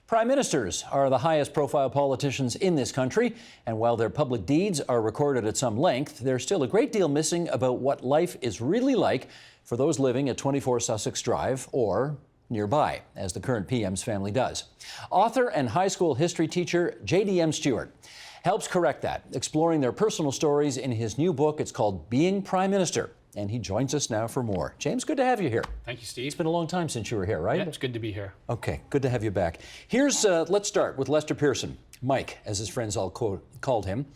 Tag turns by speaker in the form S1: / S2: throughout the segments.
S1: Prime ministers are the highest profile politicians in this country, and while their public deeds are recorded at some length, there's still a great deal missing about what life is really like for those living at 24 Sussex Drive or nearby, as the current PM's family does. Author and high school history teacher J.D.M. Stewart helps correct that, exploring their personal stories in his new book. It's called Being Prime Minister. And he joins us now for more. James, good to have you here.
S2: Thank you, Steve.
S1: It's been a long time since you were here, right?
S2: Yeah, it's good to be here.
S1: Okay, good to have you back. Let's start with Lester Pearson, Mike, as his friends all called him.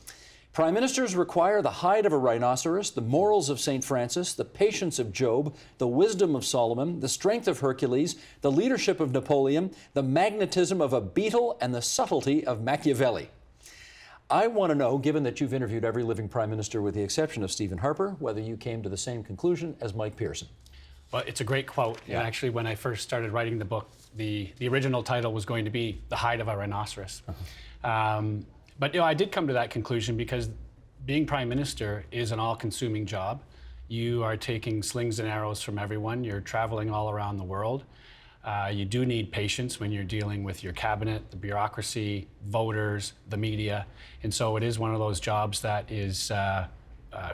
S1: Prime ministers require the hide of a rhinoceros, the morals of St. Francis, the patience of Job, the wisdom of Solomon, the strength of Hercules, the leadership of Napoleon, the magnetism of a beetle, and the subtlety of Machiavelli. I want to know, given that you've interviewed every living prime minister with the exception of Stephen Harper, whether you came to the same conclusion as Mike Pearson.
S2: Well, it's a great quote. Yeah. And actually, when I first started writing the book, the original title was going to be The Hide of a Rhinoceros. But I did come to that conclusion because being prime minister is an all-consuming job. You are taking slings and arrows from everyone. You're traveling all around the world. You do need patience when you're dealing with your cabinet, the bureaucracy, voters, the media. And so it is one of those jobs that is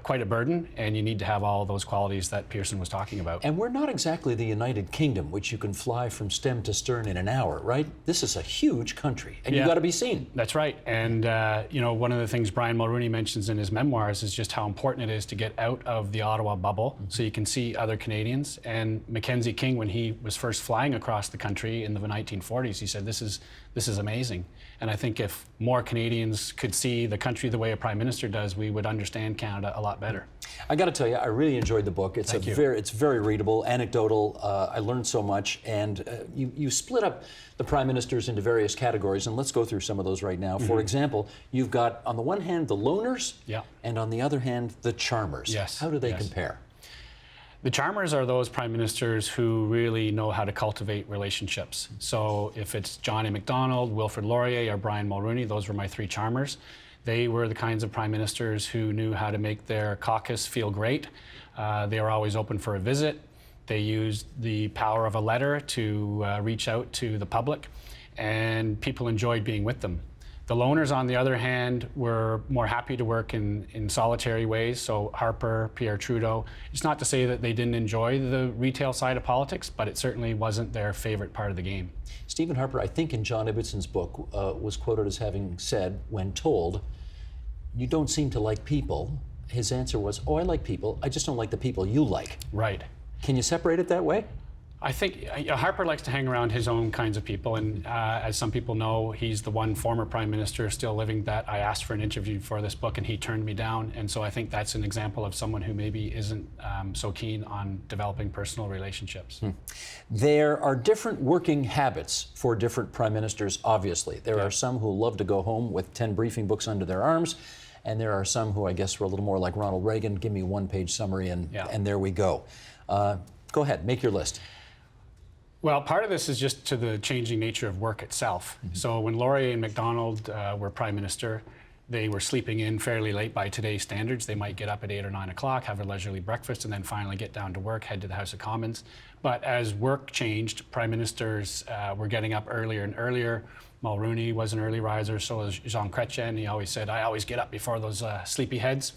S2: quite a burden, and you need to have all of those qualities that Pearson was talking about.
S1: And we're not exactly the United Kingdom, which you can fly from stem to stern in an hour, right? This is a huge country, and you've got to be seen.
S2: That's right. And, one of the things Brian Mulroney mentions in his memoirs is just how important it is to get out of the Ottawa bubble so you can see other Canadians. And Mackenzie King, when he was first flying across the country in the 1940s, he said, this is amazing. And I think if more Canadians could see the country the way a prime minister does, we would understand Canada a lot better.
S1: I got to tell you, I really enjoyed the book. It's it's very readable, anecdotal. I learned so much, and you split up the prime ministers into various categories, and let's go through some of those right now. For example, you've got on the one hand the loners, and on the other hand the charmers.
S2: Yes.
S1: How do they compare?
S2: The charmers are those prime ministers who really know how to cultivate relationships. So if it's John A. Macdonald, Wilfred Laurier, or Brian Mulroney, those were my three charmers. They were the kinds of prime ministers who knew how to make their caucus feel great. They were always open for a visit. They used the power of a letter to reach out to the public, and people enjoyed being with them. The loners, on the other hand, were more happy to work in solitary ways. So Harper, Pierre Trudeau. It's not to say that they didn't enjoy the retail side of politics, but it certainly wasn't their favorite part of the game.
S1: Stephen Harper, I think in John Ibbotson's book, was quoted as having said, when told, "You don't seem to like people," his answer was, "Oh, I like people. I just don't like the people you like."
S2: Right.
S1: Can you separate it that way?
S2: I think Harper likes to hang around his own kinds of people, and as some people know, he's the one former prime minister still living that I asked for an interview for this book, and he turned me down. And so I think that's an example of someone who maybe isn't so keen on developing personal relationships.
S1: There are different working habits for different prime ministers, obviously. There are some who love to go home with 10 briefing books under their arms, and there are some who I guess were a little more like Ronald Reagan, give me a one-page summary and there we go. Go ahead, make your list.
S2: Well, part of this is just to the changing nature of work itself. So when Laurier and Macdonald were prime minister, they were sleeping in fairly late by today's standards. They might get up at 8 or 9 o'clock, have a leisurely breakfast, and then finally get down to work, head to the House of Commons. But as work changed, prime ministers were getting up earlier and earlier. Mulroney was an early riser, so was Jean Chrétien. He always said, I always get up before those sleepy heads.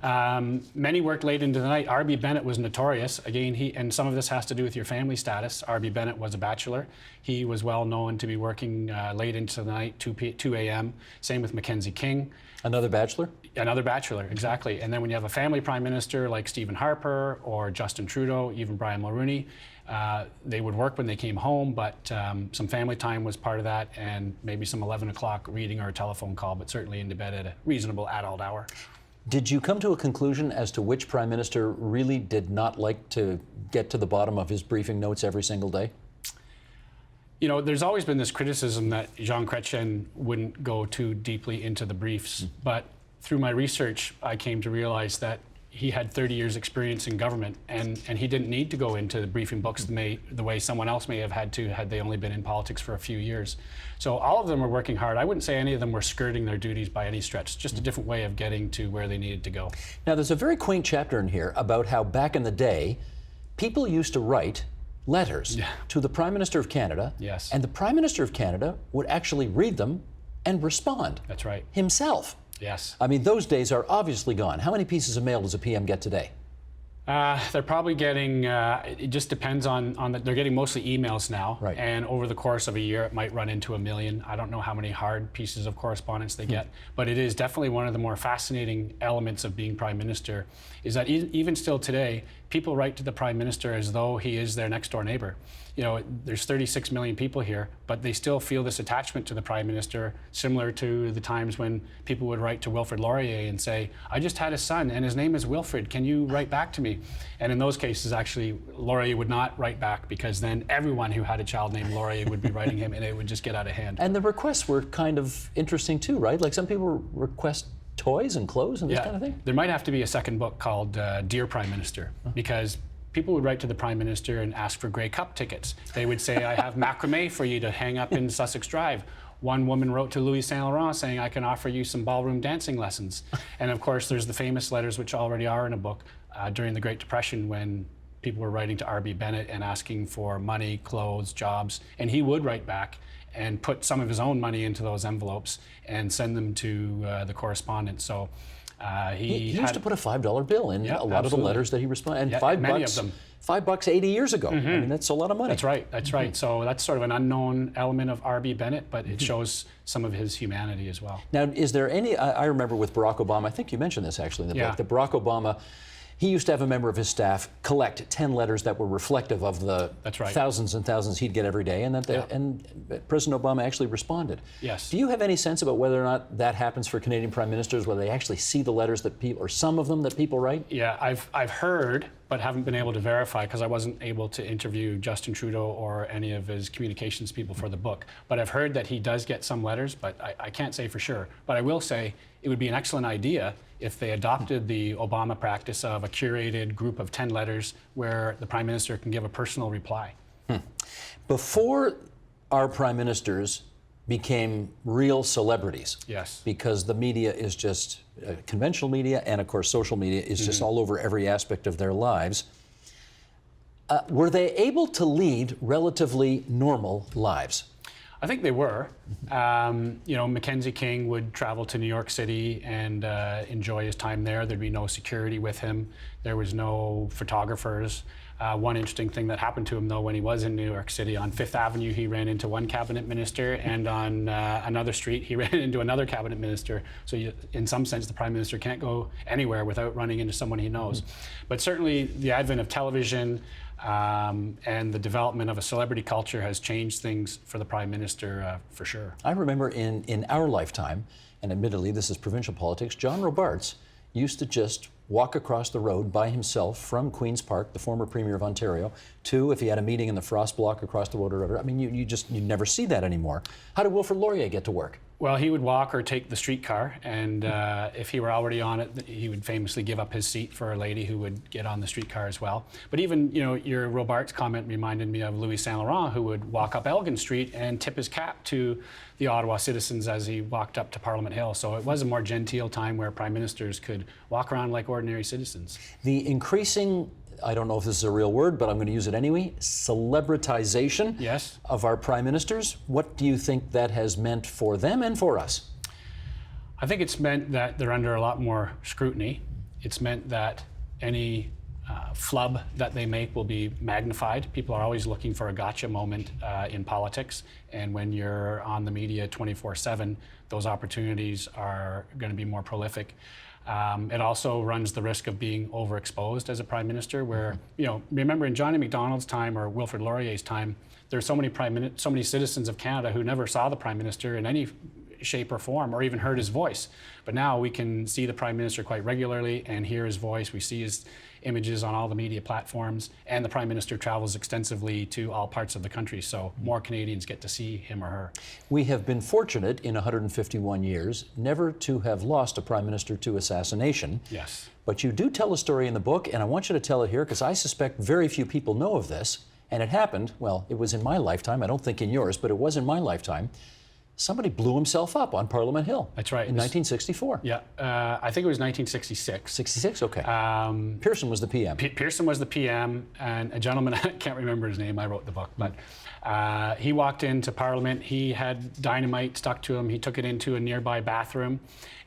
S2: Many worked late into the night. R.B. Bennett was notorious. Again, and some of this has to do with your family status. R.B. Bennett was a bachelor. He was well known to be working late into the night, 2 a.m. Same with Mackenzie King.
S1: Another bachelor?
S2: Another bachelor, exactly. And then when you have a family prime minister like Stephen Harper or Justin Trudeau, even Brian Mulroney, they would work when they came home, but some family time was part of that, and maybe some 11 o'clock reading or a telephone call, but certainly into bed at a reasonable adult hour.
S1: Did you come to a conclusion as to which prime minister really did not like to get to the bottom of his briefing notes every single day?
S2: You know, there's always been this criticism that Jean Chrétien wouldn't go too deeply into the briefs, but through my research, I came to realize that he had 30 years experience in government, and he didn't need to go into the briefing books the way someone else may have had to had they only been in politics for a few years. So all of them were working hard. I wouldn't say any of them were skirting their duties by any stretch, just a different way of getting to where they needed to go.
S1: Now, there's a very quaint chapter in here about how back in the day, people used to write letters to the Prime Minister of Canada,
S2: Yes.
S1: and the Prime Minister of Canada would actually read them and respond
S2: That's right.
S1: himself.
S2: Yes.
S1: I mean, those days are obviously gone. How many pieces of mail does a PM get today?
S2: They're probably getting, it just depends on they're getting mostly emails now.
S1: Right.
S2: And over the course of a year, it might run into 1 million. I don't know how many hard pieces of correspondence they get, but it is definitely one of the more fascinating elements of being Prime Minister, is that even still today, people write to the Prime Minister as though he is their next door neighbor. You know, there's 36 million people here, but they still feel this attachment to the Prime Minister, similar to the times when people would write to Wilfred Laurier and say, I just had a son and his name is Wilfred, can you write back to me? And in those cases, actually, Laurier would not write back, because then everyone who had a child named Laurier would be writing him, and it would just get out of hand.
S1: And the requests were kind of interesting too, right? Like some people request toys and clothes and this kind of thing?
S2: There might have to be a second book called Dear Prime Minister, because people would write to the Prime Minister and ask for Grey Cup tickets. They would say, I have macrame for you to hang up in Sussex Drive. One woman wrote to Louis Saint Laurent saying, I can offer you some ballroom dancing lessons. And of course, there's the famous letters, which already are in a book, during the Great Depression, when people were writing to R.B. Bennett and asking for money, clothes, jobs. And he would write back and put some of his own money into those envelopes and send them to the correspondent. So
S1: he used to put a $5 bill in a lot of the letters that he responded, and
S2: many of them.
S1: $5 80 years ago. I mean, that's a lot of money.
S2: That's right. That's right. So that's sort of an unknown element of R.B. Bennett, but it shows some of his humanity as well.
S1: Now, is there any? I remember with Barack Obama. I think you mentioned this actually in the book. That Barack Obama, he used to have a member of his staff collect 10 letters that were reflective of the thousands and thousands he'd get every day, and that and President Obama actually responded.
S2: Yes.
S1: Do you have any sense about whether or not that happens for Canadian prime ministers, whether they actually see the letters that people, or some of them that people write?
S2: Yeah, I've heard, but haven't been able to verify, because I wasn't able to interview Justin Trudeau or any of his communications people for the book. But I've heard that he does get some letters, but I can't say for sure. But I will say it would be an excellent idea if they adopted the Obama practice of a curated group of 10 letters where the Prime Minister can give a personal reply.
S1: Before our prime ministers became real celebrities,
S2: yes,
S1: because the media is just conventional media, and of course social media is just all over every aspect of their lives, were they able to lead relatively normal lives?
S2: I think they were. You know, Mackenzie King would travel to New York City and enjoy his time there. There'd be no security with him. There was no photographers. One interesting thing that happened to him, though, when he was in New York City, on Fifth Avenue, he ran into one cabinet minister, and on another street, he ran into another cabinet minister. So in some sense, the Prime Minister can't go anywhere without running into someone he knows. But certainly the advent of television and the development of a celebrity culture has changed things for the Prime Minister, for sure.
S1: I remember in our lifetime, and admittedly this is provincial politics, John Robarts used to just walk across the road by himself from Queen's Park, the former Premier of Ontario, to, if he had a meeting in the Frost Block across the road or whatever. I mean, you never see that anymore. How did Wilfred Laurier get to work?
S2: Well, he would walk or take the streetcar, and if he were already on it, he would famously give up his seat for a lady who would get on the streetcar as well. But even, you know, your Robarts comment reminded me of Louis Saint Laurent, who would walk up Elgin Street and tip his cap to the Ottawa citizens as he walked up to Parliament Hill. So it was a more genteel time where prime ministers could walk around like ordinary citizens.
S1: The increasing, I don't know if this is a real word, but I'm going to use it anyway, celebritization of our prime ministers. What do you think that has meant for them and for us?
S2: I think it's meant that they're under a lot more scrutiny. It's meant that any flub that they make will be magnified. People are always looking for a gotcha moment in politics, and when you're on the media 24/7, those opportunities are going to be more prolific. It also runs the risk of being overexposed as a prime minister, where, you know, remember in Johnny Macdonald's time or Wilfred Laurier's time, there are so many citizens of Canada who never saw the prime minister in any shape or form, or even heard his voice. But now we can see the prime minister quite regularly and hear his voice. We see his images on all the media platforms, and the prime minister travels extensively to all parts of the country, so more Canadians get to see him or her.
S1: We have been fortunate in 151 years never to have lost a prime minister to assassination.
S2: Yes.
S1: But you do tell a story in the book, and I want you to tell it here because I suspect very few people know of this, and it happened, well, it was in my lifetime, I don't think in yours, but it was in my lifetime. somebody blew himself up on Parliament Hill.
S2: That's right.
S1: In 1964.
S2: Yeah, I think it was 1966.
S1: 66, okay. Pearson was the PM.
S2: Pearson was the PM, and a gentleman, I can't remember his name, I wrote the book, but he walked into Parliament. He had dynamite stuck to him. He took it into a nearby bathroom,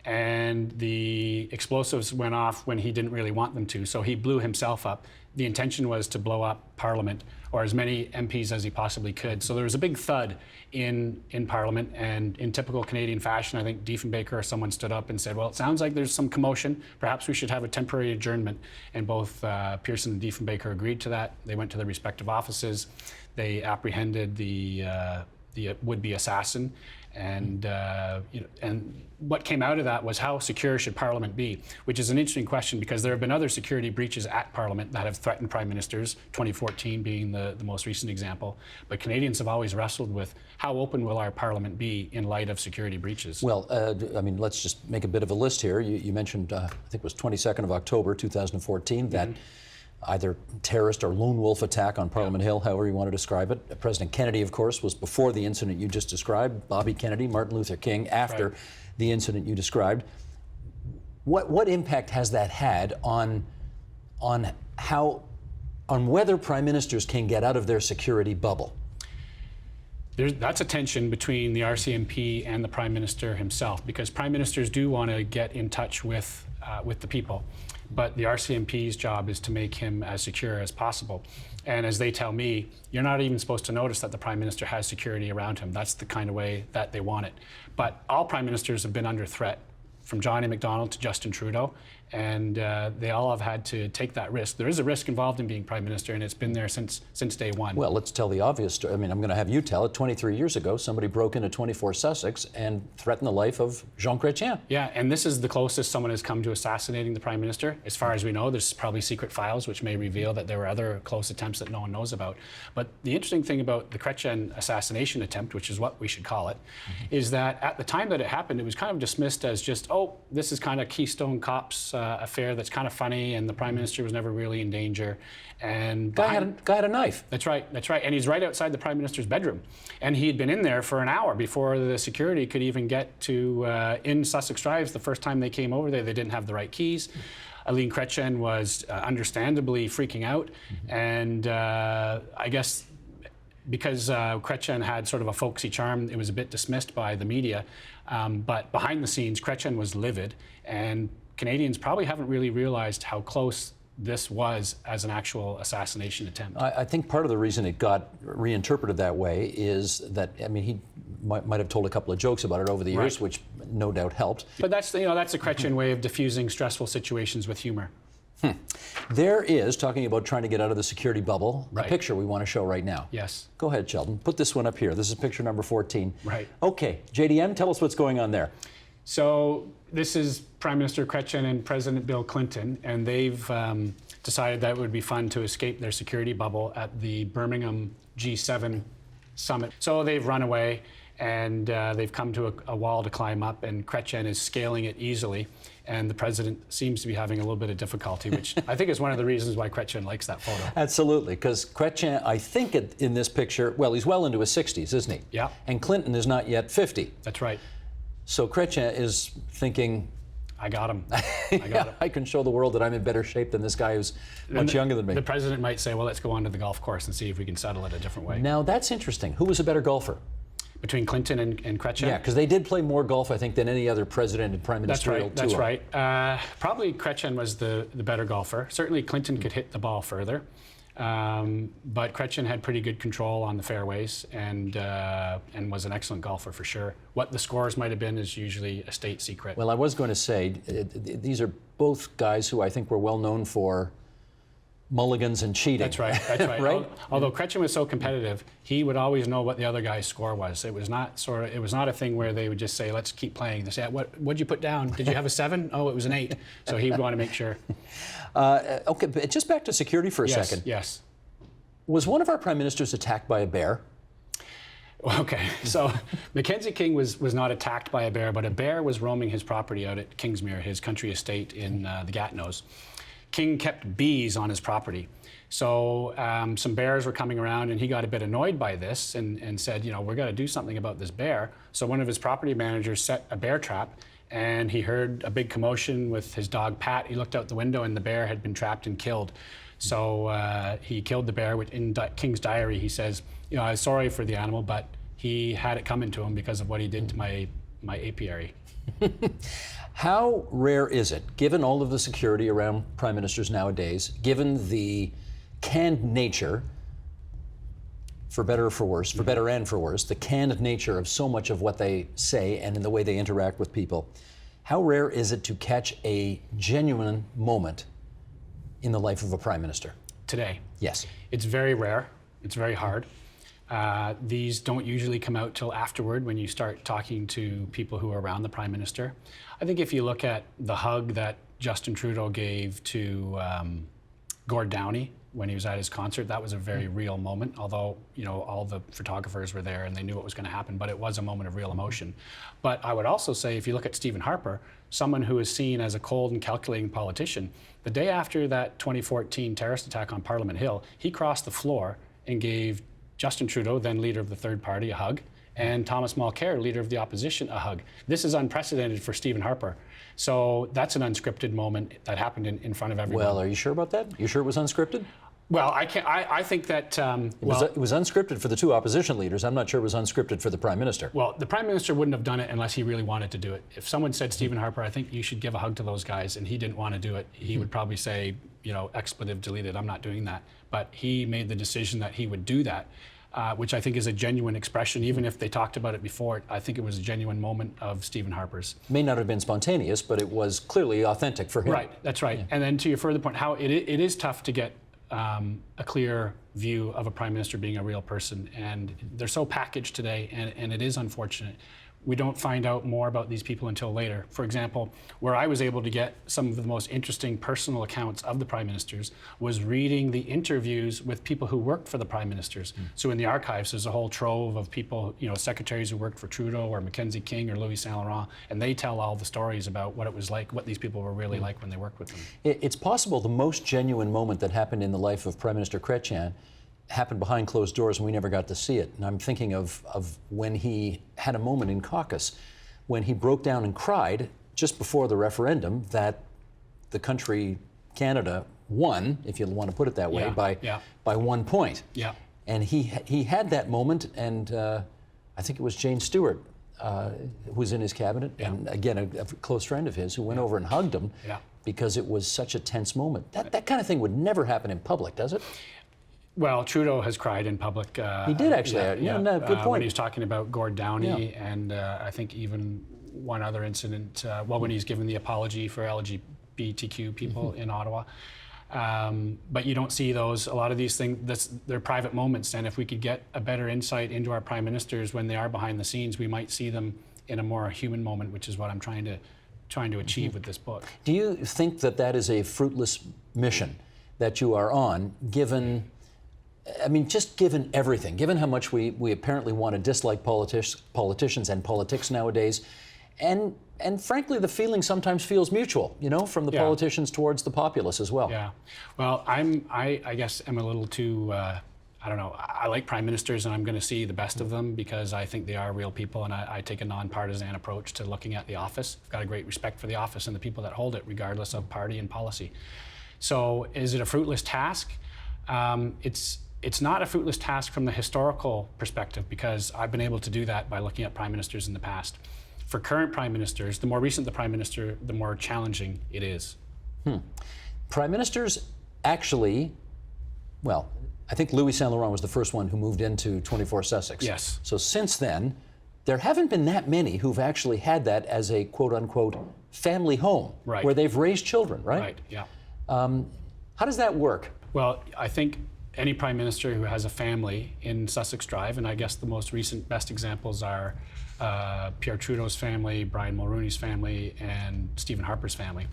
S2: and the explosives went off when he didn't really want them to, so he blew himself up. The intention was to blow up Parliament, or as many MPs as he possibly could. So there was a big thud in Parliament, and in typical Canadian fashion, I think Diefenbaker or someone stood up and said, well, it sounds like there's some commotion. Perhaps we should have a temporary adjournment. And both Pearson and Diefenbaker agreed to that. They went to their respective offices. They apprehended the would-be assassin. And and what came out of that was, how secure should Parliament be? Which is an interesting question, because there have been other security breaches at Parliament that have threatened prime ministers, 2014 being the most recent example. But Canadians have always wrestled with, how open will our Parliament be in light of security breaches?
S1: Well, I mean, let's just make a bit of a list here. You mentioned, I think it was 22nd of October, 2014, that either terrorist or lone wolf attack on Parliament Hill, however you want to describe it. President Kennedy, of course, was before the incident you just described. Bobby Kennedy, Martin Luther King, after the incident you described. What impact has that had on whether prime ministers can get out of their security bubble?
S2: That's a tension between the RCMP and the Prime Minister himself, because Prime Ministers do want to get in touch with the people. But the RCMP's job is to make him as secure as possible. And as they tell me, you're not even supposed to notice that the Prime Minister has security around him. That's the kind of way that they want it. But all Prime Ministers have been under threat, from John A. Macdonald to Justin Trudeau, and they all have had to take that risk. There is a risk involved in being Prime Minister, and it's been there since day one.
S1: Well, let's tell the obvious story. I mean, I'm going to have you tell it. 23 years ago, somebody broke into 24 Sussex and threatened the life of Jean Chrétien.
S2: Yeah, and this is the closest someone has come to assassinating the Prime Minister. As far as we know, there's probably secret files which may reveal that there were other close attempts that no one knows about. But the interesting thing about the Chrétien assassination attempt, which is what we should call it, is that at the time that it happened, it was kind of dismissed as just, oh, this is kind of Keystone Cops affair that's kind of funny, and the Prime Minister was never really in danger. And
S1: guy had a knife.
S2: That's right. And he's right outside the Prime Minister's bedroom. And he had been in there for an hour before the security could even get to in Sussex Drives. The first time they came over there, they didn't have the right keys. Aline Chrétien was understandably freaking out. And I guess because Chrétien had sort of a folksy charm, it was a bit dismissed by the media. But behind the scenes, Chrétien was livid. And Canadians probably haven't really realized how close this was as an actual assassination attempt.
S1: I think part of the reason it got reinterpreted that way is that, I mean, he might have told a couple of jokes about it over the years, which no doubt helped.
S2: But that's a Chrétien way of diffusing stressful situations with humor.
S1: There is, talking about trying to get out of the security bubble, a picture we want to show right now.
S2: Yes.
S1: Go ahead, Sheldon. Put this one up here. This is picture number 14.
S2: Right.
S1: Okay, J.D.M, tell us what's going on there.
S2: So this is Prime Minister Chrétien and President Bill Clinton, and they've decided that it would be fun to escape their security bubble at the Birmingham G7 summit. So they've run away, and they've come to a wall to climb up, and Chrétien is scaling it easily, and the president seems to be having a little bit of difficulty, which I think is one of the reasons why Chrétien likes that photo.
S1: Absolutely, because Chrétien, I think in this picture, well, he's well into his 60s, isn't he?
S2: Yeah.
S1: And Clinton is not yet 50.
S2: That's right.
S1: So Chrétien is thinking,
S2: I got him. I got him.
S1: I can show the world that I'm in better shape than this guy who's much younger than me.
S2: The president might say, well, let's go on to the golf course and see if we can settle it a different way.
S1: Now, that's interesting. Who was a better golfer?
S2: Between Clinton and Chrétien?
S1: Yeah, because they did play more golf, I think, than any other president and prime ministerial tour.
S2: That's right. Probably Chrétien was the better golfer. Certainly Clinton could hit the ball further. But Chrétien had pretty good control on the fairways and was an excellent golfer for sure. What the scores might have been is usually a state secret.
S1: Well, I was going to say, these are both guys who I think were well known for mulligans and cheating.
S2: That's right. That's right.
S1: Right?
S2: Although Chrétien was so competitive, he would always know what the other guy's score was. It was not a thing where they would just say, "Let's keep playing." They say, "What'd you put down? Did you have a 7? Oh, it was an 8." So he would want to make sure.
S1: Okay, but just back to security for a second.
S2: Yes.
S1: Was one of our prime ministers attacked by a bear?
S2: Okay, so Mackenzie King was not attacked by a bear, but a bear was roaming his property out at Kingsmere, his country estate in the Gatineaus. King kept bees on his property. So some bears were coming around, and he got a bit annoyed by this and said, you know, we're going to do something about this bear. So one of his property managers set a bear trap, and he heard a big commotion with his dog Pat. He looked out the window, and the bear had been trapped and killed. So he killed the bear. In King's diary, he says, you know, I was sorry for the animal, but he had it coming to him because of what he did to my apiary.
S1: How rare is it, given all of the security around prime ministers nowadays, given the canned nature, for better or for worse, for better and for worse, the canned nature of so much of what they say and in the way they interact with people, how rare is it to catch a genuine moment in the life of a prime minister?
S2: Today.
S1: Yes.
S2: It's very rare. It's very hard. These don't usually come out till afterward when you start talking to people who are around the prime minister. I think if you look at the hug that Justin Trudeau gave to Gord Downie when he was at his concert, that was a very real moment, although, you know, all the photographers were there and they knew what was going to happen, but it was a moment of real emotion. But I would also say, if you look at Stephen Harper, someone who is seen as a cold and calculating politician, the day after that 2014 terrorist attack on Parliament Hill, he crossed the floor and gave Justin Trudeau, then leader of the third party, a hug, and Thomas Mulcair, leader of the opposition, a hug. This is unprecedented for Stephen Harper. So that's an unscripted moment that happened in front of everyone.
S1: Well, are you sure about that? You sure it was unscripted?
S2: Well, I think that...
S1: It was unscripted for the two opposition leaders. I'm not sure it was unscripted for the prime minister.
S2: Well, the prime minister wouldn't have done it unless he really wanted to do it. If someone said, Stephen Harper, I think you should give a hug to those guys, and he didn't want to do it, he would probably say, you know, expletive deleted, I'm not doing that. But he made the decision that he would do that. Which I think is a genuine expression. Even if they talked about it before, I think it was a genuine moment of Stephen Harper's.
S1: May not have been spontaneous, but it was clearly authentic for him.
S2: Right, that's right. Yeah. And then to your further point, how it is tough to get a clear view of a prime minister being a real person. And they're so packaged today, and it is unfortunate. We don't find out more about these people until later. For example, where I was able to get some of the most interesting personal accounts of the prime ministers was reading the interviews with people who worked for the prime ministers. So in the archives, there's a whole trove of people, you know, secretaries who worked for Trudeau or Mackenzie King or Louis Saint Laurent, and they tell all the stories about what it was like, what these people were really like when they worked with them.
S1: It's possible the most genuine moment that happened in the life of Prime Minister Chrétien happened behind closed doors and we never got to see it. And I'm thinking of when he had a moment in caucus when he broke down and cried just before the referendum that the country, Canada, won, if you want to put it that way, by 1 point.
S2: Yeah.
S1: And he had that moment, and I think it was Jane Stewart who was in his cabinet, and again, a close friend of his who went over and hugged him because it was such a tense moment. That kind of thing would never happen in public, does it?
S2: Well, Trudeau has cried in public.
S1: He did actually. No, good point.
S2: When he was talking about Gord Downie, and I think even one other incident. When he's given the apology for LGBTQ people in Ottawa. But you don't see those. A lot of these things, they're private moments. And if we could get a better insight into our prime ministers when they are behind the scenes, we might see them in a more human moment, which is what I'm trying to achieve with this book.
S1: Do you think that is a fruitless mission that you are on, given? I mean, just given everything, given how much we apparently want to dislike politicians and politics nowadays, and frankly, the feeling sometimes feels mutual, you know, from the politicians towards the populace as well.
S2: Yeah. Well, I guess I'm a little too, I don't know, I like prime ministers and I'm going to see the best of them because I think they are real people, and I take a nonpartisan approach to looking at the office. I've got a great respect for the office and the people that hold it, regardless of party and policy. So is it a fruitless task? It's not a fruitless task from the historical perspective, because I've been able to do that by looking at prime ministers in the past. For current prime ministers, the more recent the prime minister, the more challenging it is.
S1: Prime ministers actually, well, I think Louis Saint Laurent was the first one who moved into 24 Sussex.
S2: Yes.
S1: So since then, there haven't been that many who've actually had that as a quote-unquote family home, where they've raised children, right?
S2: Right, yeah.
S1: How does that work?
S2: Well, I think any prime minister who has a family in Sussex Drive, and I guess the most recent best examples are Pierre Trudeau's family, Brian Mulroney's family, and Stephen Harper's family.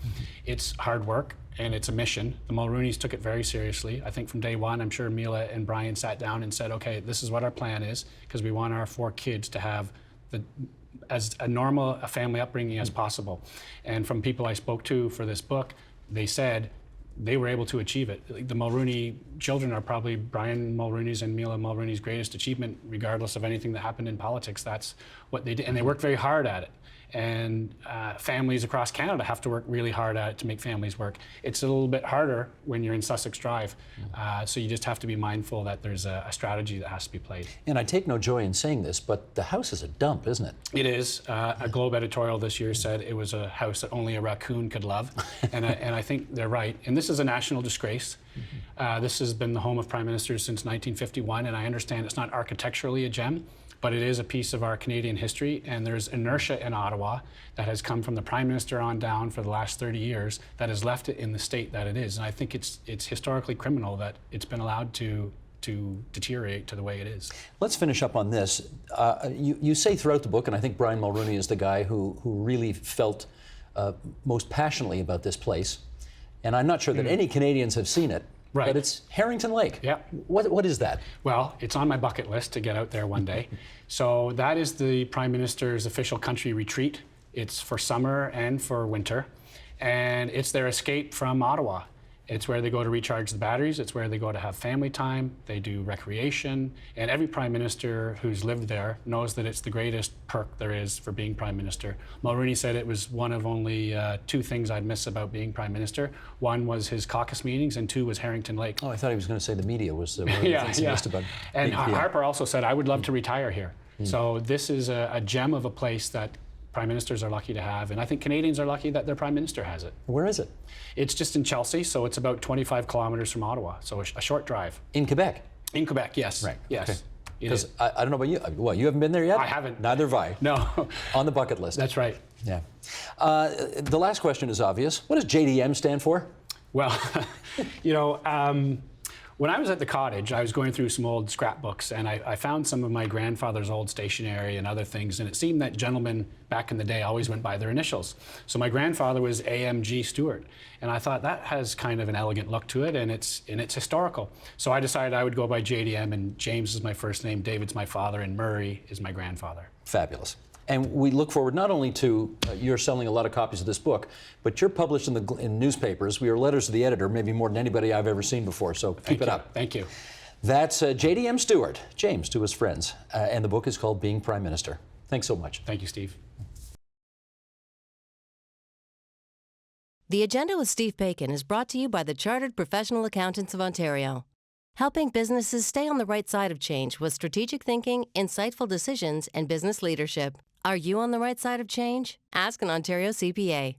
S2: It's hard work and it's a mission. The Mulroneys took it very seriously. I think from day one, I'm sure Mila and Brian sat down and said, okay, this is what our plan is, because we want our 4 kids to have as normal a family upbringing as possible. And from people I spoke to for this book, they said, they were able to achieve it. Like, the Mulrooney children are probably Brian Mulrooney's and Mila Mulrooney's greatest achievement, regardless of anything that happened in politics. That's what they did, and they worked very hard at it. And families across Canada have to work really hard at it to make families work. It's a little bit harder when you're in Sussex Drive, so you just have to be mindful that there's a strategy that has to be played.
S1: And I take no joy in saying this, but the house is a dump, isn't it?
S2: It is. A Globe editorial this year said it was a house that only a raccoon could love, and I think they're right. And this is a national disgrace. This has been the home of prime ministers since 1951, and I understand it's not architecturally a gem, but it is a piece of our Canadian history, and there's inertia in Ottawa that has come from the Prime Minister on down for the last 30 years that has left it in the state that it is. And I think it's historically criminal that it's been allowed to deteriorate to the way it is.
S1: Let's finish up on this. You say throughout the book, and I think Brian Mulrooney is the guy who really felt most passionately about this place, and I'm not sure that any Canadians have seen it.
S2: Right.
S1: But it's Harrington Lake.
S2: Yeah.
S1: What is that?
S2: Well, it's on my bucket list to get out there one day. So that is the Prime Minister's official country retreat. It's for summer and for winter. And it's their escape from Ottawa. It's where they go to recharge the batteries. It's where they go to have family time. They do recreation. And every Prime Minister who's lived there knows that it's the greatest perk there is for being Prime Minister. Mulrooney said it was one of only 2 things I'd miss about being Prime Minister. One was his caucus meetings, and 2 was Harrington Lake.
S1: Oh, I thought he was going to say the media was one of the things he missed about.
S2: And Harper also said, I would love to retire here. So this is a gem of a place that Prime Ministers are lucky to have, and I think Canadians are lucky that their Prime Minister has it.
S1: Where is it?
S2: It's just in Chelsea, so it's about 25 kilometers from Ottawa, so a short drive.
S1: In Quebec?
S2: In Quebec, yes.
S1: Right.
S2: Yes.
S1: Okay.
S2: Because
S1: I don't know about you. What, you haven't been there yet?
S2: I haven't.
S1: Neither have I.
S2: No.
S1: On the bucket list.
S2: That's right.
S1: Yeah. The last question is obvious. What does J.D.M stand for?
S2: Well, when I was at the cottage, I was going through some old scrapbooks, and I found some of my grandfather's old stationery and other things, and it seemed that gentlemen back in the day always went by their initials. So my grandfather was A.M.G. Stewart, and I thought that has kind of an elegant look to it, and it's historical. So I decided I would go by J.D.M, and James is my first name, David's my father, and Murray is my grandfather.
S1: Fabulous. And we look forward not only to you're selling a lot of copies of this book, but you're published in newspapers. We are letters to the editor, maybe more than anybody I've ever seen before, so keep it up.
S2: Thank you.
S1: That's J.D.M. Stewart, James to his friends, and the book is called Being Prime Minister. Thanks so much.
S2: Thank you, Steve.
S3: The Agenda with Steve Bacon is brought to you by the Chartered Professional Accountants of Ontario, helping businesses stay on the right side of change with strategic thinking, insightful decisions, and business leadership. Are you on the right side of change? Ask an Ontario CPA.